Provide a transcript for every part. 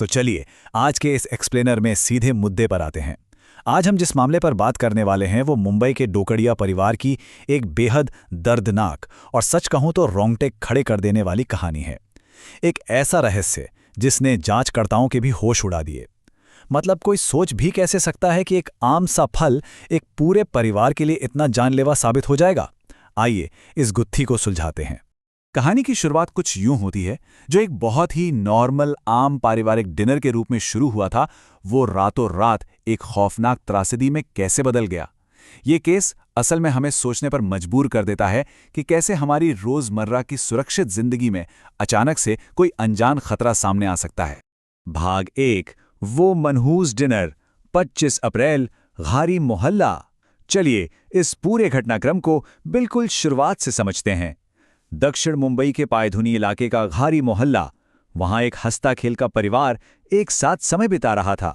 तो चलिए आज के इस एक्सप्लेनर में सीधे मुद्दे पर आते हैं। आज हम जिस मामले पर बात करने वाले हैं वो मुंबई के डोकड़िया परिवार की एक बेहद दर्दनाक और सच कहूं तो रोंगटे खड़े कर देने वाली कहानी है। एक ऐसा रहस्य जिसने जांचकर्ताओं के भी होश उड़ा दिए। मतलब कोई सोच भी कैसे सकता है कि एक आम सा फल एक पूरे परिवार के लिए इतना जानलेवा साबित हो जाएगा। आइए इस गुत्थी को सुलझाते हैं। कहानी की शुरुआत कुछ यूं होती है, जो एक बहुत ही नॉर्मल आम पारिवारिक डिनर के रूप में शुरू हुआ था, वो रातों रात एक खौफनाक त्रासदी में कैसे बदल गया। ये केस असल में हमें सोचने पर मजबूर कर देता है कि कैसे हमारी रोजमर्रा की सुरक्षित जिंदगी में अचानक से कोई अनजान खतरा सामने आ सकता है। भाग 1, वो मनहूस डिनर, 25 अप्रैल, घारी मोहल्ला। चलिए इस पूरे घटनाक्रम को बिल्कुल शुरुआत से समझते हैं। दक्षिण मुंबई के पायधुनी इलाके का घारी मोहल्ला, वहां एक हंसता खेलता परिवार एक साथ समय बिता रहा था।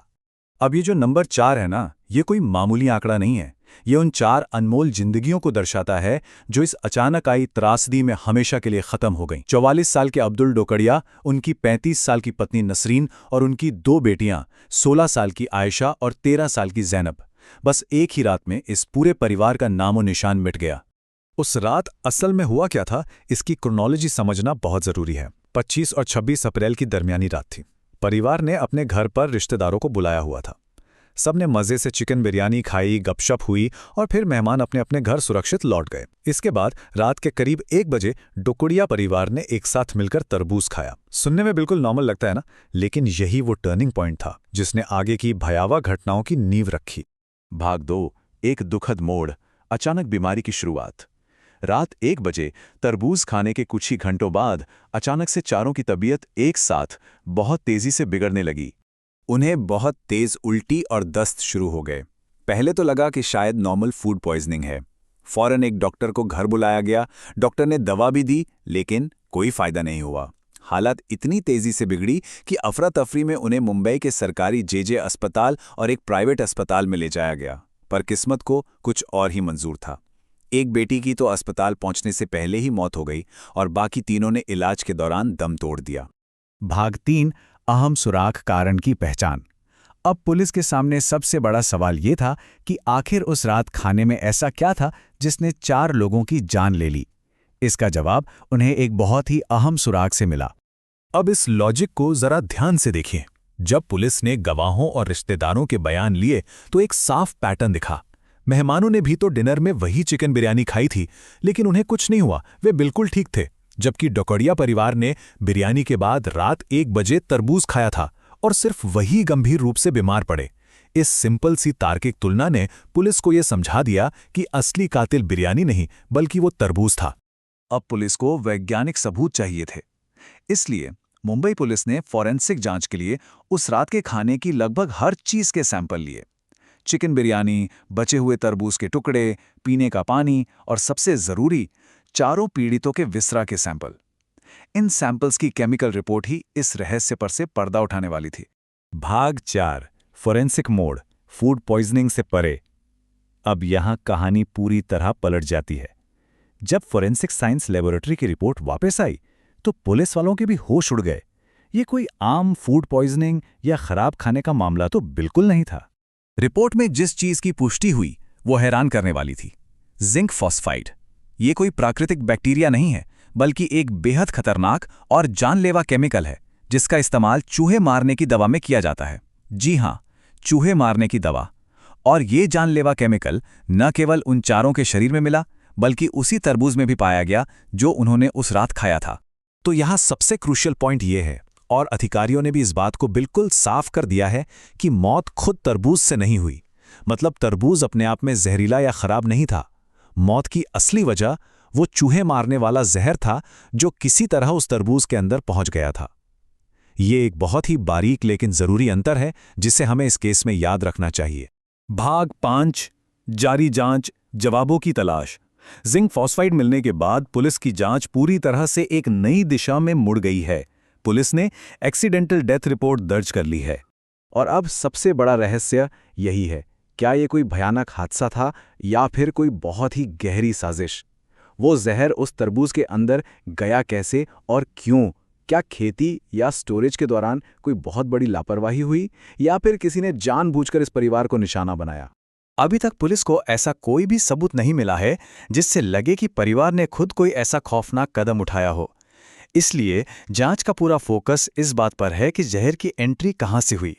अब ये जो नंबर 4 है ना, ये कोई मामूली आंकड़ा नहीं है। ये उन 4 अनमोल जिंदगियों को दर्शाता है जो इस अचानक आई त्रासदी में हमेशा के लिए खत्म हो गईं। 44 साल के अब्दुल डोकड़िया, उनकी 35 साल की पत्नी नसरीन और उनकी 2 बेटियां, 16 साल की आयशा और 13 साल की जैनब। बस एक ही रात में इस पूरे परिवार का नामो निशान मिट गया। उस रात असल में हुआ क्या था, इसकी क्रोनोलॉजी समझना बहुत जरूरी है। 25 और 26 अप्रैल की दरमियानी रात थी। परिवार ने अपने घर पर रिश्तेदारों को बुलाया हुआ था। सबने मजे से चिकन बिरयानी खाई, गपशप हुई और फिर मेहमान अपने अपने घर सुरक्षित लौट गए। इसके बाद रात के करीब 1 बजे डोकड़िया परिवार ने एक साथ मिलकर तरबूज खाया। सुनने में बिल्कुल नॉर्मल लगता है ना, लेकिन यही वो टर्निंग पॉइंट था जिसने आगे की भयावह घटनाओं की नींव रखी। भाग 2, एक दुखद मोड़, अचानक बीमारी की शुरुआत। रात 1 बजे तरबूज खाने के कुछ ही घंटों बाद अचानक से चारों की तबीयत एक साथ बहुत तेजी से बिगड़ने लगी। उन्हें बहुत तेज उल्टी और दस्त शुरू हो गए। पहले तो लगा कि शायद नॉर्मल फूड पॉइजनिंग है। फौरन एक डॉक्टर को घर बुलाया गया। डॉक्टर ने दवा भी दी, लेकिन कोई फायदा नहीं हुआ। हालत इतनी तेजी से बिगड़ी कि अफरा तफरी में उन्हें मुंबई के सरकारी जेजे अस्पताल और एक प्राइवेट अस्पताल में ले जाया गया। पर किस्मत को कुछ और ही मंजूर था। एक बेटी की तो अस्पताल पहुंचने से पहले ही मौत हो गई और बाकी तीनों ने इलाज के दौरान दम तोड़ दिया। भाग 3, अहम सुराग, कारण की पहचान। अब पुलिस के सामने सबसे बड़ा सवाल ये था कि आखिर उस रात खाने में ऐसा क्या था जिसने 4 लोगों की जान ले ली। इसका जवाब उन्हें एक बहुत ही अहम सुराग से मिला। अब इस लॉजिक को जरा ध्यान से देखिए। जब पुलिस ने गवाहों और रिश्तेदारों के बयान लिए तो एक साफ पैटर्न दिखा। मेहमानों ने भी तो डिनर में वही चिकन बिरयानी खाई थी, लेकिन उन्हें कुछ नहीं हुआ, वे बिल्कुल ठीक थे। जबकि डोकड़िया परिवार ने बिरयानी के बाद रात 1 बजे तरबूज खाया था और सिर्फ वही गंभीर रूप से बीमार पड़े। इस सिंपल सी तार्किक तुलना ने पुलिस को यह समझा दिया कि असली कातिल बिरयानी नहीं बल्कि वो तरबूज था। अब पुलिस को वैज्ञानिक सबूत चाहिए थे। इसलिए मुंबई पुलिस ने फॉरेंसिक जांच के लिए उस रात के खाने की लगभग हर चीज के सैंपल लिए। चिकन बिरयानी, बचे हुए तरबूज के टुकड़े, पीने का पानी और सबसे जरूरी, चारों पीड़ितों के विसरा के सैंपल। इन सैंपल्स की केमिकल रिपोर्ट ही इस रहस्य पर से पर्दा उठाने वाली थी। भाग 4, फोरेंसिक मोड, फूड पॉइजनिंग से परे। अब यहां कहानी पूरी तरह पलट जाती है। जब फोरेंसिक साइंस लेबोरेटरी की रिपोर्ट वापस आई तो पुलिस वालों के भी होश उड़ गए। ये कोई आम फूड पॉइजनिंग या खराब खाने का मामला तो बिल्कुल नहीं था। रिपोर्ट में जिस चीज की पुष्टि हुई वो हैरान करने वाली थी। Zinc phosphide. ये कोई प्राकृतिक बैक्टीरिया नहीं है, बल्कि एक बेहद खतरनाक और जानलेवा केमिकल है जिसका इस्तेमाल चूहे मारने की दवा में किया जाता है। जी हां, चूहे मारने की दवा। और ये जानलेवा केमिकल न केवल उन चारों के शरीर में मिला, बल्कि उसी तरबूज में भी पाया गया जो उन्होंने उस रात खाया था। तो यहां सबसे क्रूशियल पॉइंट ये है, और अधिकारियों ने भी इस बात को बिल्कुल साफ कर दिया है कि मौत खुद तरबूज से नहीं हुई। मतलब तरबूज अपने आप में जहरीला या खराब नहीं था। मौत की असली वजह वो चूहे मारने वाला जहर था जो किसी तरह उस तरबूज के अंदर पहुंच गया था। ये एक बहुत ही बारीक लेकिन जरूरी अंतर है जिसे हमें इस केस में याद रखना चाहिए। भाग 5, जारी जांच, जवाबों की तलाश। जिंक फॉस्फाइड मिलने के बाद पुलिस की जांच पूरी तरह से एक नई दिशा में मुड़ गई है। पुलिस ने एक्सीडेंटल डेथ रिपोर्ट दर्ज कर ली है। और अब सबसे बड़ा रहस्य यही है, क्या ये कोई भयानक हादसा था या फिर कोई बहुत ही गहरी साजिश? वो जहर उस तरबूज के अंदर गया कैसे और क्यों? क्या खेती या स्टोरेज के दौरान कोई बहुत बड़ी लापरवाही हुई या फिर किसी ने जानबूझकर इस परिवार को निशाना बनाया? अभी तक पुलिस को ऐसा कोई भी सबूत नहीं मिला है जिससे लगे कि परिवार ने खुद कोई ऐसा खौफनाक कदम उठाया हो। इसलिए जांच का पूरा फोकस इस बात पर है कि जहर की एंट्री कहां से हुई।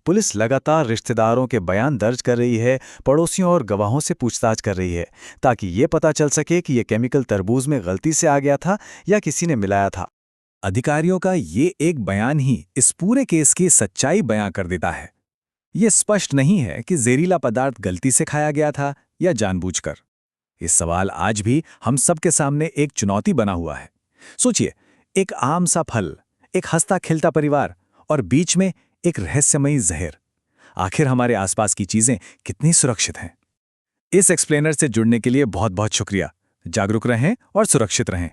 पुलिस लगातार रिश्तेदारों के बयान दर्ज कर रही है, पड़ोसियों और गवाहों से पूछताछ कर रही है, ताकि ये पता चल सके कि ये केमिकल तरबूज में गलती से आ गया था या किसी ने मिलाया था। अधिकारियों का ये एक बयान ही इस पूरे केस की सच्चाई बयां कर देता है। ये स्पष्ट नहीं है कि जहरीला पदार्थ गलती से खाया गया था या जानबूझकर। ये सवाल आज भी हम सबके सामने एक चुनौती बना हुआ है। सोचिए, एक आम सा फल, एक हंसता खिलता परिवार और बीच में एक रहस्यमयी जहर। आखिर हमारे आसपास की चीजें कितनी सुरक्षित हैं? इस एक्सप्लेनर से जुड़ने के लिए बहुत बहुत शुक्रिया। जागरूक रहें और सुरक्षित रहें।